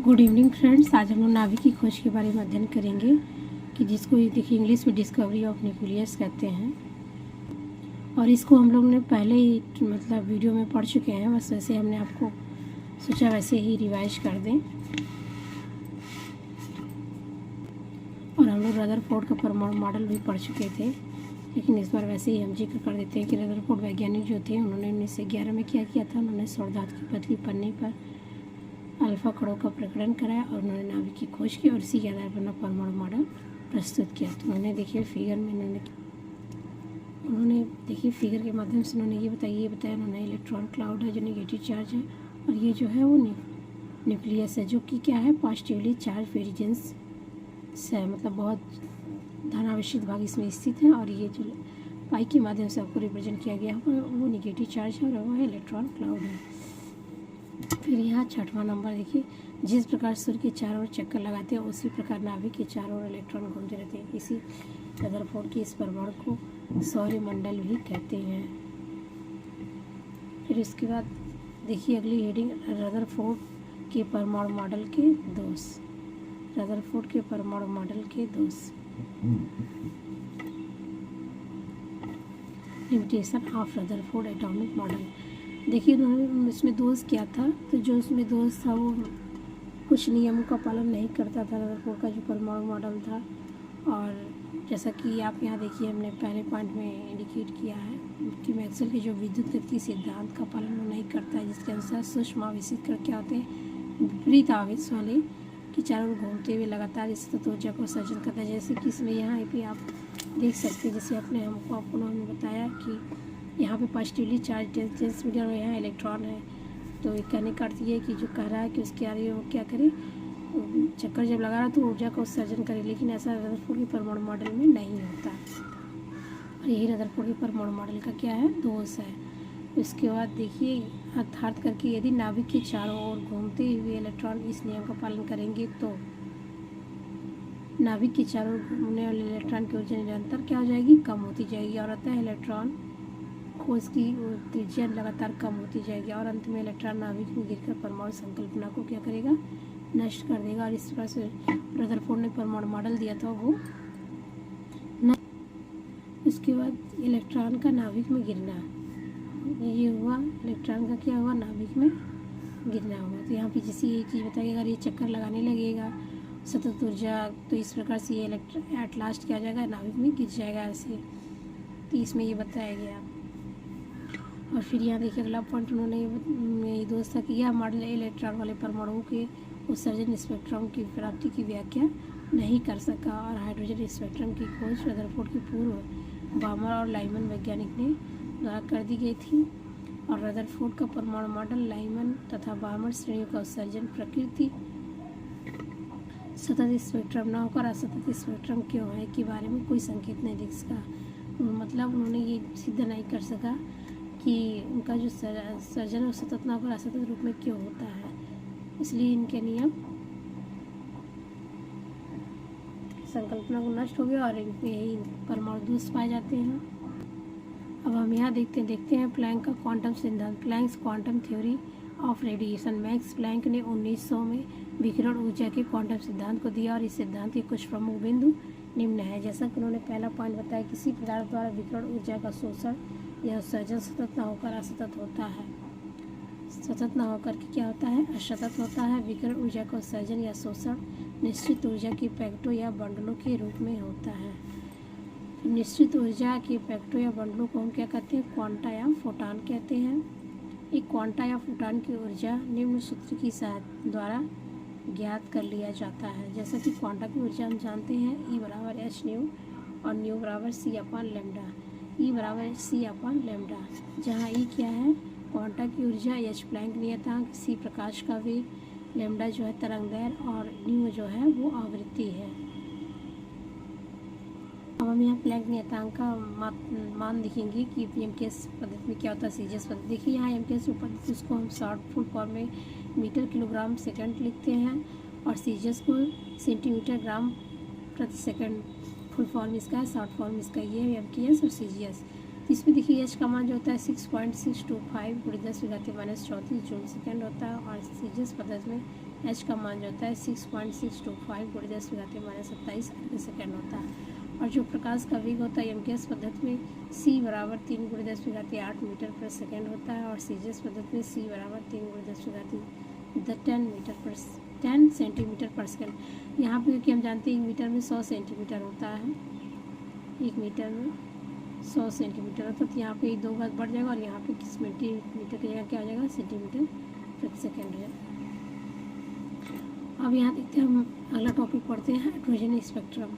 Good evening friends. आज हम लोग नाभिक की खोज के बारे में अध्ययन करेंगे कि जिसको देखिए इंग्लिश में डिस्कवरी ऑफ न्यूक्लियस कहते हैं। और इसको हम लोग ने पहले ही मतलब वीडियो में पढ़ चुके हैं, बस वैसे हमने आपको सोचा वैसे ही रिवाइज कर दें। और हम लोग रदरफोर्ड का परमाणु मॉडल भी पढ़ चुके थे, लेकिन इस बार वैसे ही हम जिक्र कर देते हैं कि रदरफोर्ड वैज्ञानिक जो थे उन्होंने 1911 में क्या किया था। उन्होंने सौरधातु की पतली पन्नी पर अल्फा कणों का प्रकरण कराया और उन्होंने नाभिक की खोज की और इसी के आधार पर अपना परमाणु मॉडल प्रस्तुत किया। तो उन्होंने देखिए फिगर में उन्होंने देखिए फिगर के माध्यम से उन्होंने ये बताया उन्होंने इलेक्ट्रॉन क्लाउड है जो नेगेटिव चार्ज है, और ये जो है वो न्यूक्लियस है जो कि क्या है, पॉजिटिवली चार्ज वेरिजेंस है, मतलब बहुत धनावेशित भाग इसमें स्थित है। और ये जो पाई के माध्यम से आपको रिप्रेजेंट किया गया है वो नेगेटिव चार्ज है और वो है इलेक्ट्रॉन क्लाउड है। फिर यहाँ 6वां नंबर देखिए, जिस प्रकार सूर्य के चारों ओर चक्कर लगाते हैं उसी प्रकार नाभिक के चारों ओर इलेक्ट्रॉन घूमते रहते हैं। इसी रदरफोर्ड के इस परमाणु को सौरमंडल भी कहते हैं। फिर इसके बाद देखिए अगली हेडिंग, रदरफोर्ड के परमाणु मॉडल के दोष। रदरफोर्ड के परमाणु मॉडल के दोष। Limitation of Rutherford atomic model. देखिए उन्होंने इसमें दोष क्या था, तो जो उसमें दोष था वो कुछ नियमों का पालन नहीं करता था रदरफोर्ड का जो परमाणु मॉडल था। और जैसा कि आप यहाँ देखिए हमने पहले पॉइंट में इंडिकेट किया है कि मैक्सवेल के जो विद्युत गति सिद्धांत का पालन वो नहीं करता है, जिसके अनुसार सूक्ष्म आवेशित कर क्या होते हैं, विपरीत आवेश वाले कि चारों ओर घूमते हुए लगातार इस तत्व ऊर्जा को सर्जन करता है। जैसे कि इसमें यहाँ पे आप देख सकते हैं, जैसे आपने उन्होंने बताया कि यहाँ पे पॉजिटिवली चार्ज डेंस मीडियम और यहाँ इलेक्ट्रॉन है। तो कहने का अर्थ ये है कि जो कह रहा है कि उसके आगे वो क्या करे, चक्कर जब लगा रहा तो ऊर्जा का उत्सर्जन करे, लेकिन ऐसा रदरफोर्ड के परमाणु मॉडल में नहीं होता। और यही रदरफोर्ड के परमाणु मॉडल का क्या है, दोष है। उसके बाद देखिए अर्थात करके यदि नाभिक के चारों ओर घूमते हुए इलेक्ट्रॉन इस नियम का पालन करेंगे तो नाभिक के चारों ओर घूमने वाले इलेक्ट्रॉन की ऊर्जा निरंतर क्या हो जाएगी, कम होती जाएगी, और अतः इलेक्ट्रॉन खोज की त्रिज्या लगातार कम होती जाएगी और अंत में इलेक्ट्रॉन नाभिक में गिरकर परमाणु संकल्पना को क्या करेगा, नष्ट कर देगा। और इस तरह से रदरफोर्ड ने परमाणु मॉडल दिया था वो उसके बाद इलेक्ट्रॉन का नाभिक में गिरना, ये हुआ इलेक्ट्रॉन का क्या हुआ, नाभिक में गिरना हुआ। तो यहाँ पे जैसे ये चीज़ बताइए, अगर ये चक्कर लगाने लगेगा सतत ऊर्जा तो इस प्रकार से ये इलेक्ट्रॉन एट लास्ट क्या हो जाएगा, नाभिक में गिर जाएगा ऐसे। तो इसमें ये बताया गया। और फिर यहाँ देखिए अगला पॉइंट उन्होंने ये दोस्त था कि यह मॉडल इलेक्ट्रॉन वाले परमाणुओं के उत्सर्जन स्पेक्ट्रम की प्राप्ति की व्याख्या नहीं कर सका। और हाइड्रोजन स्पेक्ट्रम की खोज रदरफोर्ड के पूर्व बामर और लाइमन वैज्ञानिक ने द्वारा कर दी गई थी। और रदरफोर्ड का परमाणु मॉडल लाइमन तथा बामर श्रेणियों का उत्सर्जन प्रकृति सतत स्पेक्ट्रम न होकर असतत स्पेक्ट्रम क्यों है के बारे में कोई संकेत नहीं दिख सका। मतलब उन्होंने ये सिद्ध नहीं कर सका कि उनका जो सर्जन सतत ना होकर असतत रूप में क्यों होता है, इसलिए इनके नियम संकल्पना को नष्ट हो गया और इनमें यही परमाणु दोष पाए जाते हैं। अब हम यहाँ देखते हैं प्लैंक का क्वांटम सिद्धांत। Planck's quantum theory of radiation. Max Planck ने 1900 में विकिरण ऊर्जा के क्वांटम सिद्धांत को दिया और इस सिद्धांत के कुछ प्रमुख बिंदु निम्न है। जैसा कि उन्होंने पहला पॉइंट बताया, किसी पदार्थ द्वारा विकिरण ऊर्जा का शोषण या उत्सर्जन सतत न होकर असतत होता है। सतत न होकर के क्या होता है, असतत होता है। विकिरण ऊर्जा का उत्सर्जन या शोषण निश्चित ऊर्जा के पैकेटों या बंडलों के रूप में होता है। निश्चित ऊर्जा के पैकेटों या बंडलों को हम क्या कहते हैं, क्वांटा या फोटान कहते हैं। एक क्वांटा या फोटान की ऊर्जा निम्न सूत्र की सहायता द्वारा ज्ञात कर लिया जाता है। जैसा कि क्वांटा की ऊर्जा हम जानते हैं E बराबर h न्यू और न्यू बराबर c अपॉन लेमडा। E बराबर c अपॉन लेमडा, जहाँ E क्या है, क्वांटा की ऊर्जा, h प्लैंक नियतांक, c प्रकाश का वेग, लेमडा जो है तरंगदैर्घ्य और न्यू जो है वो आवृत्ति है। अब हम यहाँ प्लैंक नियतांक का मान लिखेंगे कि एमकेएस पद्धति में क्या होता है, सीजीएस पद्धति। देखिए यहाँ एमकेएस पद्धति उसको हम शॉर्ट फुल फॉर्म में मीटर किलोग्राम सेकंड लिखते हैं और सीजीएस को सेंटीमीटर ग्राम प्रति सेकंड फुल फॉर्म इसका है, शॉर्ट फॉर्म इसका ये है एमकेएस और सीजीएस। तो इसमें देखिए एच का मान जो होता है 6.625 × 10⁻⁻34 जूल सेकेंड होता है। और सीजीएस पद्धति में एच का मान जो होता है 6.625 × 10⁻27 अर्ग सेकेंड होता है। और जो प्रकाश का वेग होता है एमकेएस पद्धति में c बराबर 3 × 10⁸ मीटर पर सेकेंड होता है। और सीजीएस पद्धति में c बराबर 3 × 10 सेंटीमीटर पर सेकेंड। यहाँ पे क्योंकि हम जानते हैं 1 मीटर में 100 सेंटीमीटर होता है, 1 मीटर में 100 सेंटीमीटर होता है। तो यहाँ पे 2 बार बढ़ जाएगा और यहाँ पे किस मीटर की जगह क्या हो जाएगा, सेंटीमीटर प्रति सेकेंड है। अब यहाँ देखते हैं, हम अगला टॉपिक पढ़ते हैं हाइड्रोजन स्पेक्ट्रम।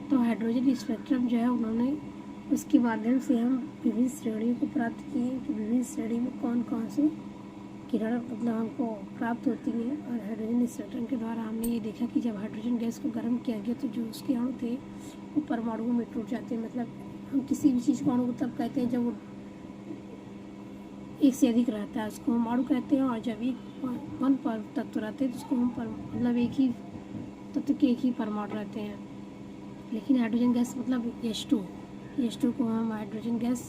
तो हाइड्रोजन स्पेक्ट्रम जो है उन्होंने उसके माध्यम से हम विभिन्न श्रेणियों को प्राप्त किए कि विभिन्न श्रेणी में कौन कौन से किरण मतलब हमको प्राप्त होती है। और हाइड्रोजन स्पेक्ट्रम के द्वारा हमने ये देखा कि जब हाइड्रोजन गैस को गर्म किया गया तो जो उसके अणु थे वो परमाणुओं में टूट जाते हैं। मतलब हम किसी भी चीज़ को अणु को तब कहते हैं जब वो एक से अधिक रहता है, उसको हम अणु कहते हैं। और जब एक वन पर तत्व रहते हैं तो उसको हम मतलब एक ही तत्व के एक ही परमाणु रहते हैं। लेकिन हाइड्रोजन गैस मतलब H2 को हम हाइड्रोजन गैस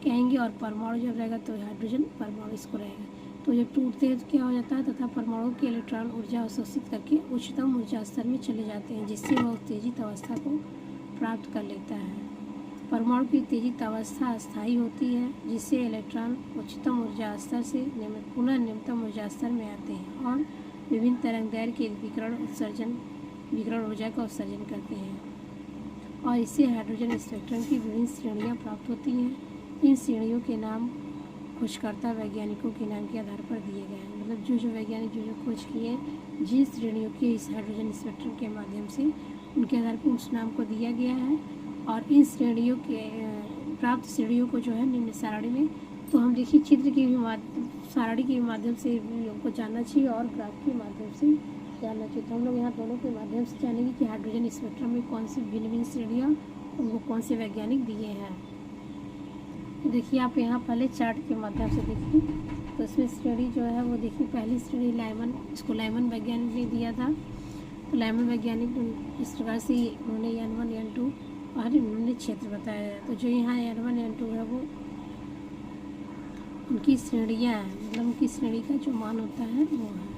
कहेंगे। और परमाणु जब रहेगा तो हाइड्रोजन परमाणु इसको रहेगा। तो जब टूटते हैं तो क्या हो जाता है, तथा परमाणु के इलेक्ट्रॉन ऊर्जा अवशोषित करके उच्चतम ऊर्जा स्तर में चले जाते हैं, जिससे वह उत्तेजित अवस्था को प्राप्त कर लेता है। परमाणु की उत्तेजित अवस्था अस्थायी होती है, जिससे इलेक्ट्रॉन उच्चतम ऊर्जा स्तर से पुनः निम्नतम ऊर्जा स्तर में आते हैं और विभिन्न तरंगदैर्घ्य के विकिरण ऊर्जा का उत्सर्जन करते हैं। और इससे हाइड्रोजन स्पेक्ट्रम की विभिन्न श्रेणियाँ प्राप्त होती हैं। इन श्रेणियों के नाम खोजकर्ता वैज्ञानिकों के नाम के आधार पर दिए गए हैं। मतलब जो वैज्ञानिक जो खोज किए जिन श्रेणियों के इस हाइड्रोजन स्पेक्ट्रम के माध्यम से उनके आधार पर उस नाम को दिया गया है। और इन श्रेणियों के प्राप्त श्रेणियों को जो है निम्न सारणी में, तो हम देखिए चित्र की भी सारणी के माध्यम से हमको जानना चाहिए और ग्राफ के माध्यम से जानना चाहिए। तो हम लोग यहाँ दोनों के माध्यम से जानेंगे कि हाइड्रोजन स्पेक्ट्रम में कौन सी भिन्न भिन्न श्रेणियाँ उनको कौन से वैज्ञानिक दिए हैं। तो देखिए आप यहाँ पहले चार्ट के माध्यम से देखिए, तो इसमें श्रेणी जो है वो देखिए पहली श्रेणी लाइमन, इसको लाइमन वैज्ञानिक ने दिया था। तो लाइमन वैज्ञानिक इस प्रकार से उन्होंने N1 N2 और उन्होंने क्षेत्र बताया है। तो जो यहाँ N1 N2 है वो उनकी श्रेणियाँ हैं, मतलब उनकी श्रेणी का जो मान होता है वो है।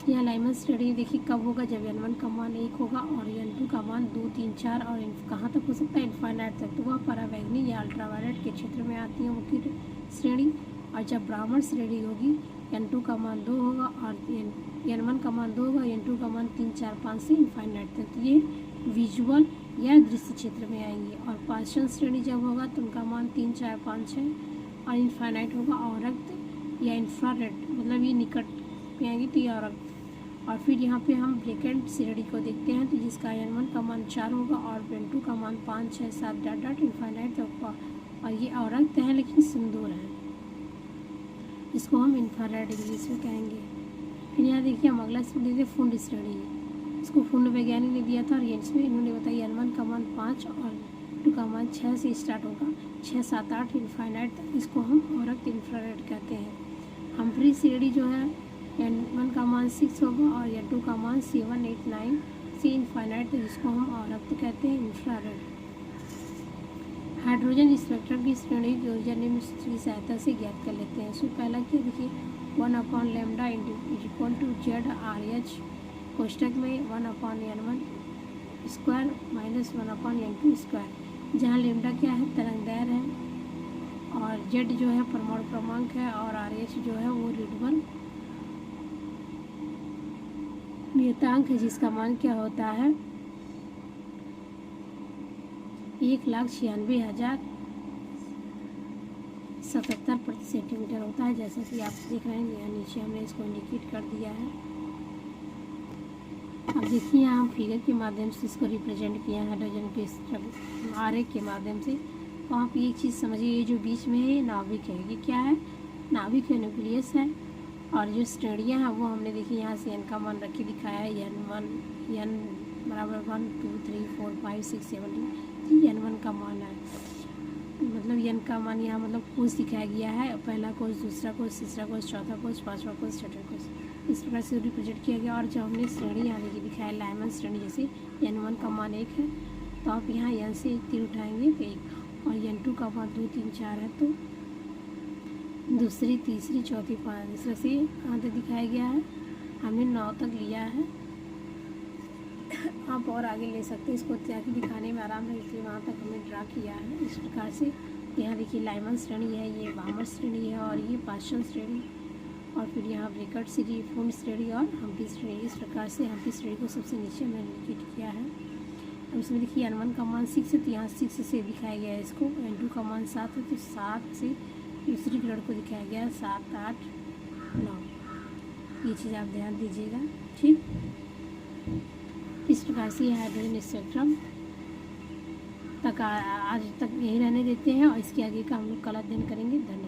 यहाँ लाइमन श्रेणी देखिए कब होगा, जब N1 का मान 1 होगा और N2 का मान 2, 3, 4 और कहाँ तक हो सकता है, इनफाइनाइट तक। तो वह पराबैंगनी या अल्ट्रावायलेट के क्षेत्र में आती है मुख्य श्रेणी। और जब ब्राह्मण श्रेणी होगी N2 का मान 2 होगा और N1 का मान 2 होगा, N2 का मान 3, 4, 5 से इनफाइनाइट तक। तो ये विजुअल या दृश्य क्षेत्र में आएंगे। और पार्शियल श्रेणी जब होगा तो उनका मान 3, 4, 5, 6 और इनफाइनाइट होगा। अवरक्त या इंफ्रारेड मतलब ये निकट में आएंगे तो ये अवरक्त। और फिर यहाँ पे हम ब्रैकेट श्रेणी को देखते हैं, तो जिसका N1 का मान 4 होगा और N2 का मान 5, 6, 7 डॉट इनफाइनाइट तक। और ये अवरक्त है लेकिन सुंदर है, इसको हम इंफ्रारेड इंग्लिश में कहेंगे। फिर यहाँ देखिए हम अगला इसमें देखते हैं फुंड श्रेणी। इसको फुंड वैज्ञानिक ने दिया था और इसमें इन्होंने बताया N1 का मान 5 और N2 का मान 6 से स्टार्ट होगा, 6, 7, 8 इनफाइनाइट तक। इसको हम अवरक्त इंफ्रारेड कहते हैं। हम्फ्री श्रेणी जो है N1 का मान 6 होगा और N2 का मान 7, 8, 9 से इनफाइनाइट तक, जिसको हम अवरक्त कहते हैं, इंफ्रारेड। हाइड्रोजन स्पेक्ट्रम की श्रेणी की ऊर्जा निम्न की सहायता से ज्ञात कर लेते हैं। इसमें पहला क्या देखिए 1/λ = ZRH कोष्टक में 1/N1 square minus 1/N2 square, जहाँ लेमडा क्या है तरंगदैर्घ्य है और Z जो है परमाणु क्रमांक है और RH जो है वो रिडबल नियतांक है, जिसका मान क्या होता है 1,96,077 प्रति सेंटीमीटर होता है। जैसा कि आप देख रहे हैं यहाँ नीचे हमने इसको इंडिकेट कर दिया है। अब देखिए यहाँ हम फिगर के माध्यम से इसको रिप्रेजेंट किया है हाइड्रोजन के आरेख के माध्यम से। तो आप एक चीज़ समझिए, ये जो बीच में है ये नाभिक है। ये क्या है, नाभिक है, न्यूक्लियस है। और जो श्रेणियाँ हैं वो हमने देखी यहाँ से N का मान रख के दिखाया है, N1 N बराबर 1, 2, 3, 4, 5, 6, 7, 8 N1 का मान है। मतलब N का मान यहाँ मतलब कोर्स दिखाया गया है, पहला कोर्स, दूसरा कोर्स, तीसरा कोर्स, चौथा कोर्स, पाँचवा कोर्स, छठा कोर्स। इस प्रकार से रिप्रेजेंट किया गया। और जब हमने श्रेणी यहाँ देखिए दिखाया लाइमन श्रेणी, जैसे n1 का मान 1 है तो आप यहाँ n से 1 तीर उठाएंगे तो 1, और n2 का मान 2 3 4 है तो दूसरी तीसरी चौथी 5, इस तरह से यहाँ तक दिखाया गया है। हमने 9 तक लिया है, आप और आगे ले सकते हैं, इसको ताकि दिखाने में आराम रहे इसलिए वहाँ तक हमने ड्रा किया है इस प्रकार से। यहाँ देखिए लाइमन श्रेणी है, ये बामर श्रेणी है, और ये पार्शियल श्रेणी, और फिर यहाँ ब्रेकट श्रेणी, फुंड श्रेणी और हम्पी श्रेणी। इस प्रकार से हम्पी श्रेणी को सबसे नीचे मैंने इंडिकेट किया है। अब इसमें देखिए n1 का मान 6 है तो यहाँ 6 से दिखाया गया है इसको, n2 का मान 7 है तो 7 से दूसरी ग्रेड को दिखाया गया है 7 8 9। ये चीज़ आप ध्यान दीजिएगा, ठीक। इस प्रकार से हाइड्रोजन स्पेक्ट्रम तक आज तक यही रहने देते हैं, और इसके आगे का हम लोग कल अध्ययन करेंगे। धन्यवाद।